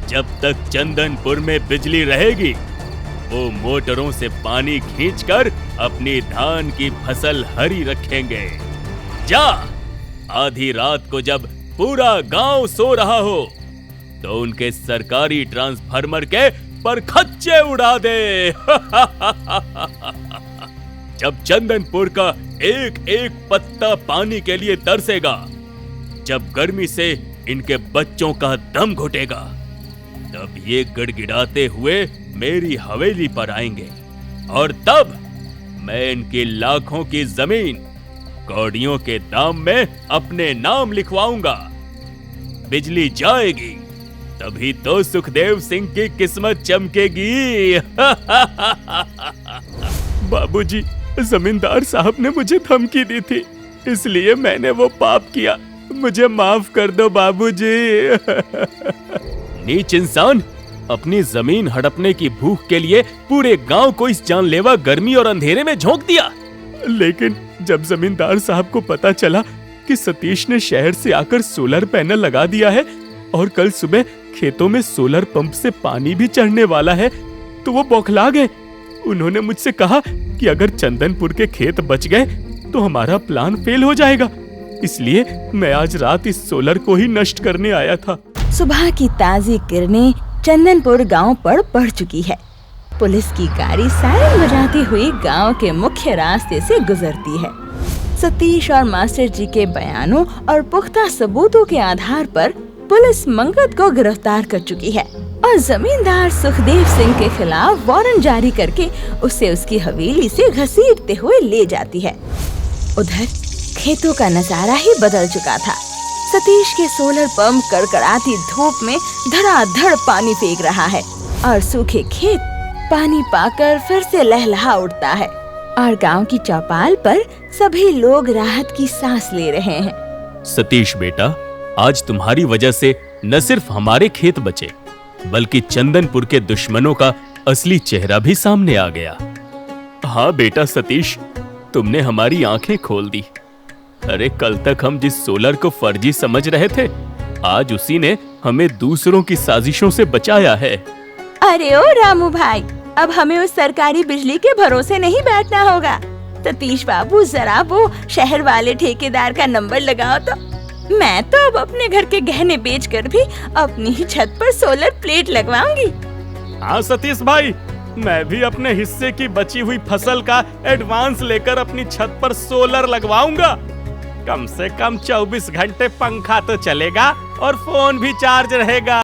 जब तक चंदनपुर में बिजली रहेगी, वो मोटरों से पानी खींचकर अपनी धान की फसल हरी रखेंगे। जा, आधी रात को जब पूरा गांव सो रहा हो तो उनके सरकारी ट्रांसफार्मर के परखच्चे उड़ा दे। जब चंदनपुर का एक एक पत्ता पानी के लिए तरसेगा, जब गर्मी से इनके बच्चों का दम घुटेगा, तब ये गिड़गिड़ाते हुए मेरी हवेली पर आएंगे और तब मैं इनकी लाखों की जमीन कौड़ियों के दाम में अपने नाम लिखवाऊंगा। बिजली जाएगी तभी तो सुखदेव सिंह की किस्मत चमकेगी। बाबूजी, जमींदार साहब ने मुझे धमकी दी थी, इसलिए मैंने वो पाप किया। मुझे माफ कर दो बाबूजी। नीच इंसान, अपनी जमीन हड़पने की भूख के लिए पूरे गांव को इस जानलेवा गर्मी और अंधेरे में झोंक दिया। लेकिन जब जमींदार साहब को पता चला कि सतीश ने शहर से आकर सोलर पैनल लगा दिया है और कल सुबह खेतों में सोलर पंप से पानी भी चढ़ने वाला है, तो वो बौखला गए। उन्होंने मुझसे कहा कि अगर चंदनपुर के खेत बच गए तो हमारा प्लान फेल हो जाएगा, इसलिए मैं आज रात इस सोलर को ही नष्ट करने आया था। सुबह की ताजी किरणें चंदनपुर गांव पर पड़ चुकी है। पुलिस की गाड़ी सायरन बजाती हुई गांव के मुख्य रास्ते से गुजरती है। सतीश और मास्टर जी के बयानों और पुख्ता सबूतों के आधार पर पुलिस मंगत को गिरफ्तार कर चुकी है और जमींदार सुखदेव सिंह के खिलाफ वारंट जारी करके उसे उसकी हवेली से घसीटते हुए ले जाती है। उधर खेतों का नजारा ही बदल चुका था। सतीश के सोलर पंप कड़कड़ाती धूप में धड़ाधड़ पानी फेंक रहा है और सूखे खेत पानी पाकर फिर से लहलहा उठता है और गांव की चौपाल पर सभी लोग राहत की सांस ले रहे हैं। सतीश बेटा, आज तुम्हारी वजह से न सिर्फ हमारे खेत बचे, बल्कि चंदनपुर के दुश्मनों का असली चेहरा भी सामने आ गया। हाँ बेटा सतीश, तुमने हमारी आंखें खोल दी। अरे कल तक हम जिस सोलर को फर्जी समझ रहे थे, आज उसी ने हमें दूसरों की साजिशों से बचाया है। अरे ओ रामू भाई, अब हमें उस सरकारी बिजली के भरोसे नहीं बैठना होगा। सतीश बाबू, जरा वो शहर वाले ठेकेदार का नंबर लगाओ तो मैं तो अब अपने घर के गहने बेचकर भी अपनी ही छत पर सोलर प्लेट लगवाऊंगी। हाँ सतीश भाई, मैं भी अपने हिस्से की बची हुई फसल का एडवांस लेकर अपनी छत पर सोलर लगवाऊंगा। कम से कम 24 घंटे पंखा तो चलेगा और फोन भी चार्ज रहेगा।